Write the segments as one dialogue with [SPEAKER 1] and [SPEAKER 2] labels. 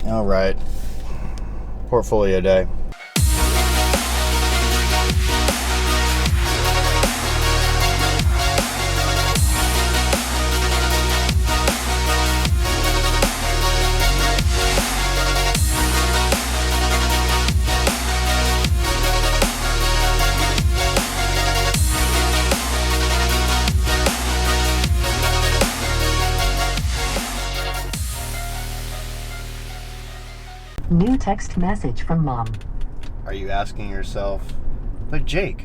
[SPEAKER 1] All right. Portfolio day.
[SPEAKER 2] New text message from Mom.
[SPEAKER 1] Are you asking yourself, but Jake,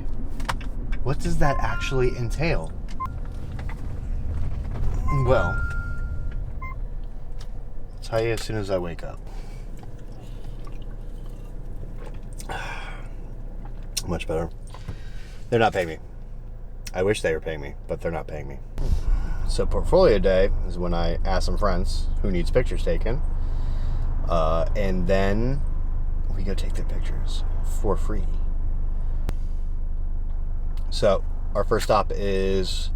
[SPEAKER 1] what does that actually entail? Well, I'll tell you as soon as I wake up. Much better. They're not paying me. I wish they were paying me, but they're not paying me. So portfolio day is when I ask some friends who needs pictures taken, and then we go take their pictures for free. So our first stop is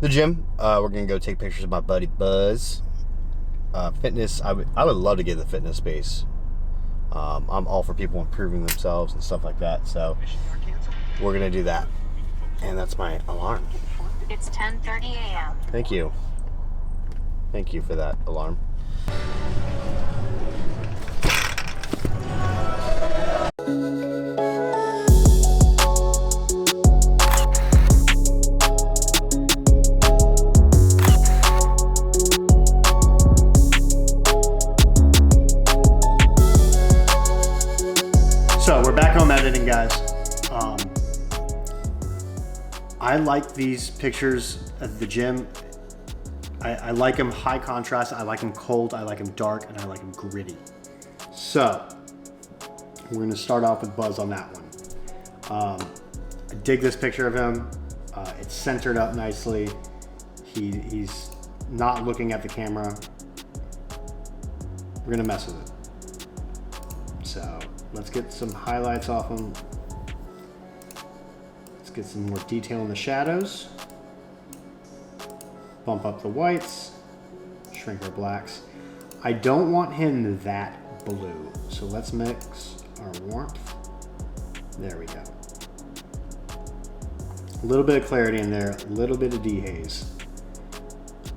[SPEAKER 1] the gym. We're gonna go take pictures of my buddy Buzz. Fitness, I would love to get the fitness space. I'm all for people improving themselves and stuff like that, so we're gonna do that. And that's my alarm.
[SPEAKER 2] It's 10:30 a.m.
[SPEAKER 1] Thank you for that alarm. So we're back home editing, guys. I like these pictures at the gym. I like them high contrast, I like them cold, I like them dark, and I like them gritty. So we're gonna start off with Buzz on that one. I dig this picture of him. It's centered up nicely. He's not looking at the camera. We're gonna mess with it. So let's get some highlights off him. Let's get some more detail in the shadows. Bump up the whites, shrink our blacks. I don't want him that blue, so let's mix our warmth. There we go. A little bit of clarity in there, a little bit of dehaze.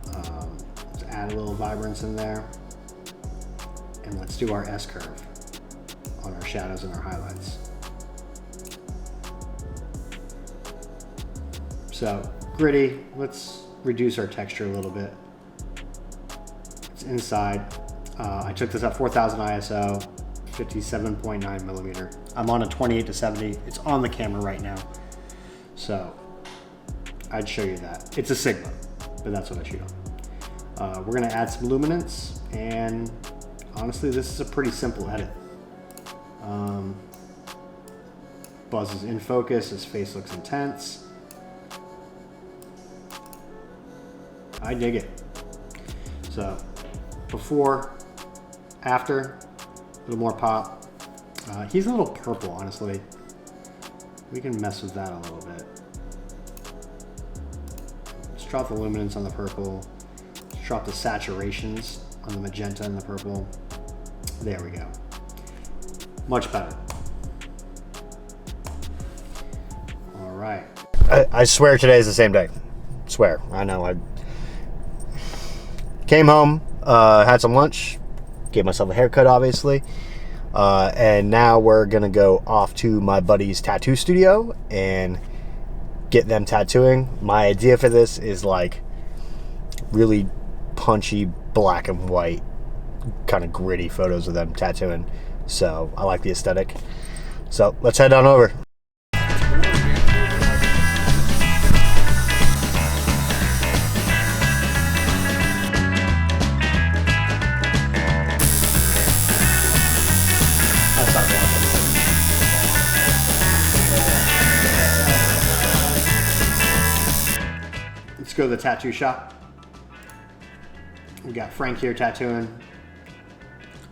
[SPEAKER 1] Let's add a little vibrance in there. And let's do our S-curve on our shadows and our highlights. So gritty, let's reduce our texture a little bit. It's inside. I took this at 4000 ISO, 57.9 millimeter. I'm on a 28-70. It's on the camera right now. So I'd show you that. It's a Sigma, but that's what I shoot on. We're gonna add some luminance, and honestly, this is a pretty simple edit. Buzz is in focus, his face looks intense. I dig it. So before, after, a little more pop. He's a little purple, honestly. We can mess with that a little bit. Let's drop the luminance on the purple. Let's drop the saturations on the magenta and the purple. There we go. Much better. All right. I swear today is the same day. Swear. I know. I came home, had some lunch, gave myself a haircut, obviously. And now we're gonna go off to my buddy's tattoo studio and get them tattooing. My idea for this is like really punchy black and white, kind of gritty photos of them tattooing. So I like the aesthetic. So let's head on over. Let's go to the tattoo shop. We got Frank here tattooing.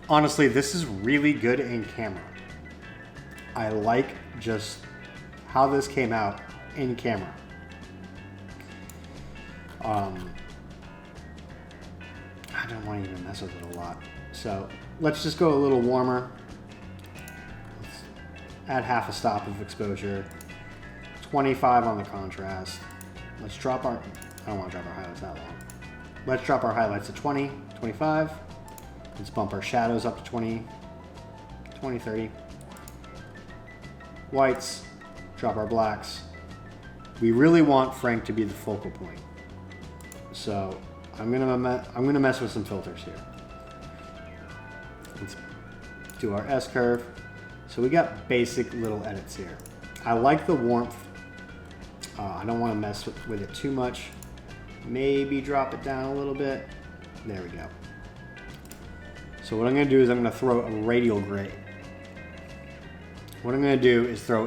[SPEAKER 1] Honestly, this is really good in camera. I like just how this came out in camera. I don't want to even mess with it a lot. So let's just go a little warmer. Let's add half a stop of exposure. 25 on the contrast. Let's drop our, I don't want to drop our highlights that long. Let's drop our highlights to 20, 25. Let's bump our shadows up to 20, 20, 30. Whites, drop our blacks. We really want Frank to be the focal point. So I'm gonna mess with some filters here. Let's do our S curve. So we got basic little edits here. I like the warmth. I don't want to mess with it too much. Maybe drop it down a little bit. There we go. So what I'm going to do is I'm going to throw a radial gradient. What I'm going to do is throw a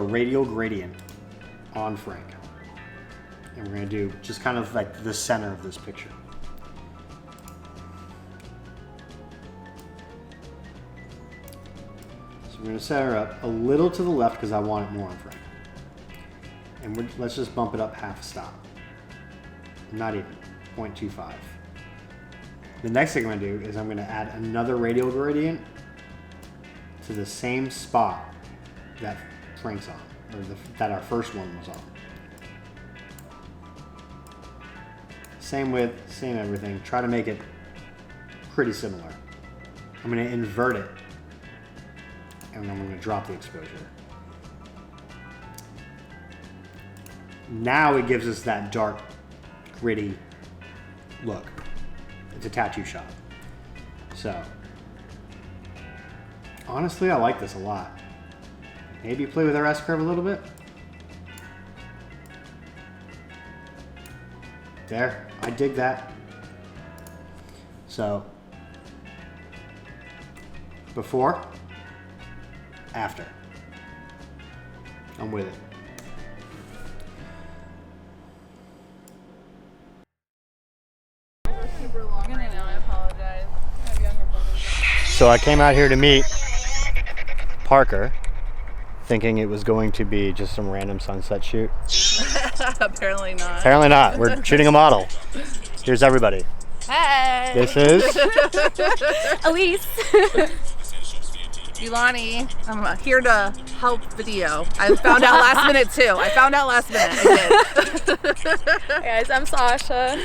[SPEAKER 1] radial gradient on Frank. And we're going to do just kind of like the center of this picture. We're going to set her up a little to the left because I want it more on Frank. And let's just bump it up half a stop. Not even, 0.25. The next thing I'm going to do is I'm going to add another radial gradient to the same spot that Frank's on, or that our first one was on. Same width, same everything. Try to make it pretty similar. I'm going to invert it. And then I'm going to drop the exposure. Now it gives us that dark, gritty look. It's a tattoo shot. So, honestly, I like this a lot. Maybe play with our S curve a little bit. There, I dig that. So, before, after. I'm with it.
[SPEAKER 3] Super long right now, I apologize. I have younger brothers.
[SPEAKER 1] So I came out here to meet Parker, thinking it was going to be just some random sunset shoot.
[SPEAKER 3] Apparently not.
[SPEAKER 1] Apparently not. We're shooting a model. Here's everybody.
[SPEAKER 3] Hey!
[SPEAKER 1] This is
[SPEAKER 4] Elise.
[SPEAKER 3] Ilani, I'm here to help video. I found out last minute too. I did.
[SPEAKER 4] Hey guys, I'm Sasha.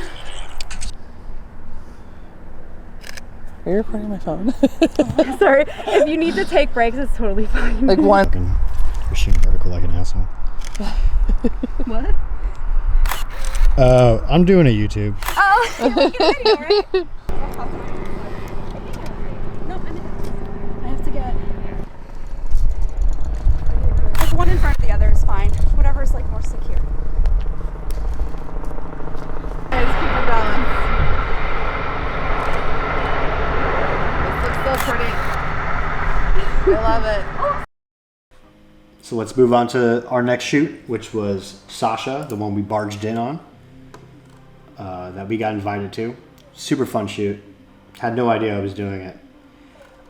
[SPEAKER 3] Are you recording my phone?
[SPEAKER 4] Sorry, if you need to take breaks, it's totally fine.
[SPEAKER 3] Like one.
[SPEAKER 1] You're shooting vertical like an asshole.
[SPEAKER 4] What?
[SPEAKER 1] I'm doing a YouTube.
[SPEAKER 4] Oh, you're making a video, right? No, I have to get. Like one in front of the other is fine. Whatever's like more secure.
[SPEAKER 3] Guys, keep your balance. This looks so pretty. I love it.
[SPEAKER 1] So let's move on to our next shoot, which was Sasha, the one we barged in on, that we got invited to. Super fun shoot. Had no idea I was doing it.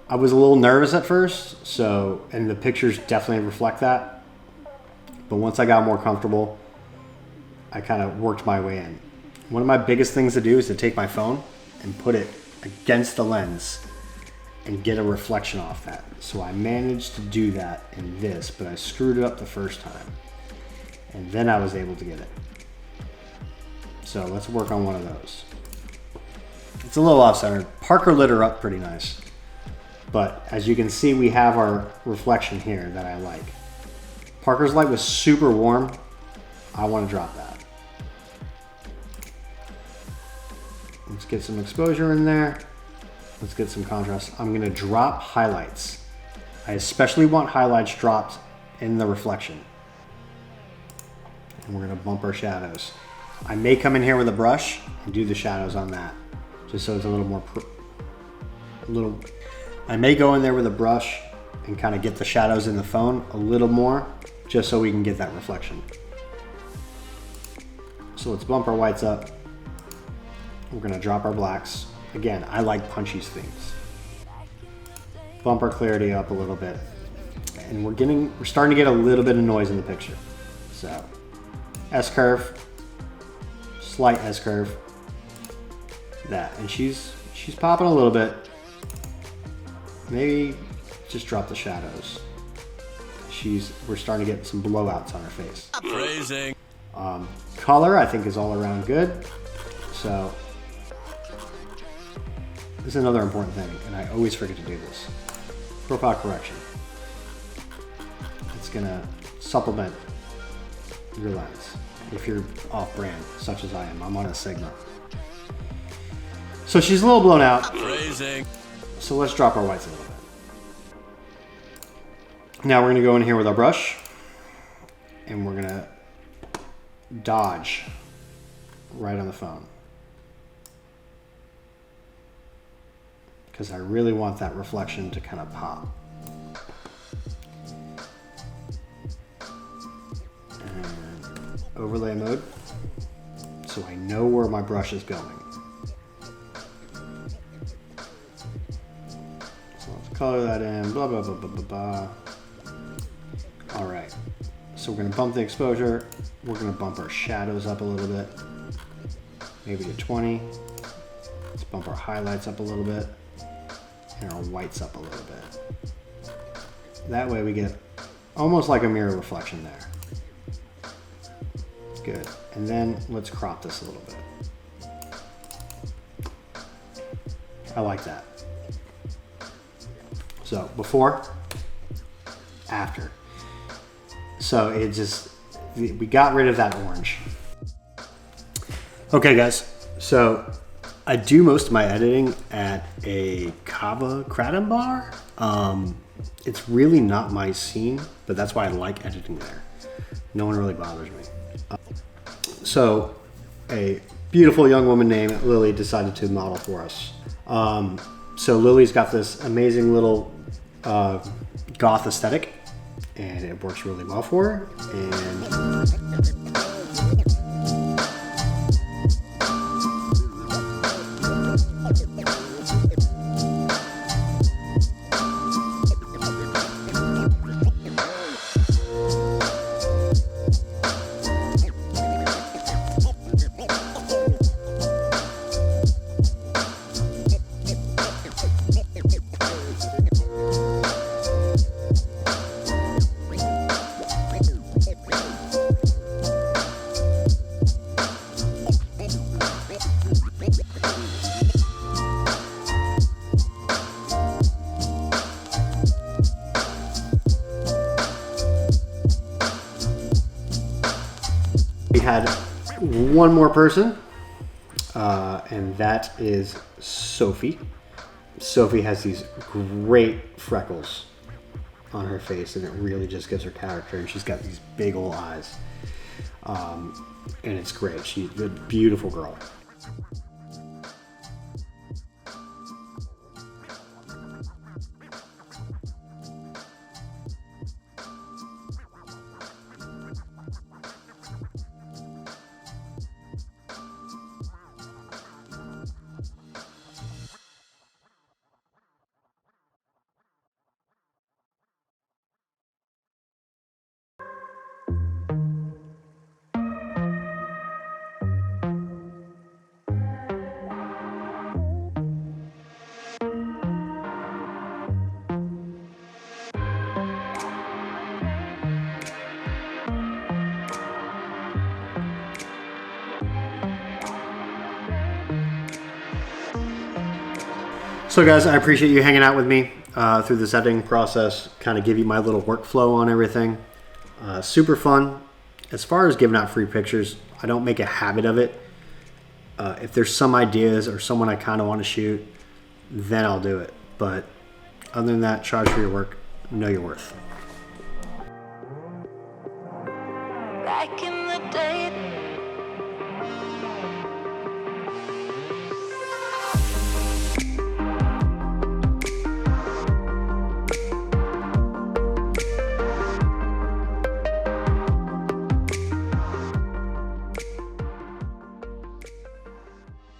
[SPEAKER 1] I was a little nervous at first, and the pictures definitely reflect that. But once I got more comfortable, I kind of worked my way in. One of my biggest things to do is to take my phone and put it against the lens and get a reflection off that. So I managed to do that in this, but I screwed it up the first time. And then I was able to get it. So let's work on one of those. It's a little off-centered. Parker lit her up pretty nice. But as you can see, we have our reflection here that I like. Parker's light was super warm. I want to drop that. Let's get some exposure in there. Let's get some contrast. I'm gonna drop highlights. I especially want highlights dropped in the reflection. And we're gonna bump our shadows. I may come in here with a brush and do the shadows on that, just so it's a little more, I may go in there with a brush and kind of get the shadows in the phone a little more, just so we can get that reflection. So let's bump our whites up. We're gonna drop our blacks. Again, I like punchy things. Bump our clarity up a little bit. And we're starting to get a little bit of noise in the picture. So, S curve, slight S curve. that. And she's popping a little bit. Maybe just drop the shadows. We're starting to get some blowouts on her face.
[SPEAKER 5] Phrasing.
[SPEAKER 1] Color, I think, is all around good. So this is another important thing, and I always forget to do this. Profile correction. It's gonna supplement your lens if you're off-brand, such as I am. I'm on a Sigma. So she's a little blown out.
[SPEAKER 5] Phrasing.
[SPEAKER 1] So let's drop our whites a little bit. Now we're gonna go in here with our brush, and we're gonna dodge right on the phone. Because I really want that reflection to kind of pop. And overlay mode, so I know where my brush is going. So let's color that in, blah, blah, blah, blah, blah, blah. All right, so we're gonna bump the exposure. We're gonna bump our shadows up a little bit, maybe to 20. Let's bump our highlights up a little bit and our whites up a little bit. That way we get almost like a mirror reflection there. Good. And then let's crop this a little bit. I like that. So before, after. So it just, we got rid of that orange. Okay guys, so I do most of my editing at a Kava Kratom bar. It's really not my scene, but that's why I like editing there. No one really bothers me. So a beautiful young woman named Lily decided to model for us. So Lily's got this amazing little goth aesthetic, and it works really well for her. And we had one more person, and that is Sophie. Sophie has these great freckles on her face, and it really just gives her character, and she's got these big old eyes. And it's great. She's a beautiful girl. So guys, I appreciate you hanging out with me through this editing process, kind of give you my little workflow on everything. Super fun. As far as giving out free pictures, I don't make a habit of it. If there's some ideas or someone I kind of want to shoot, then I'll do it. But other than that, charge for your work, know your worth.
[SPEAKER 6] Back in the day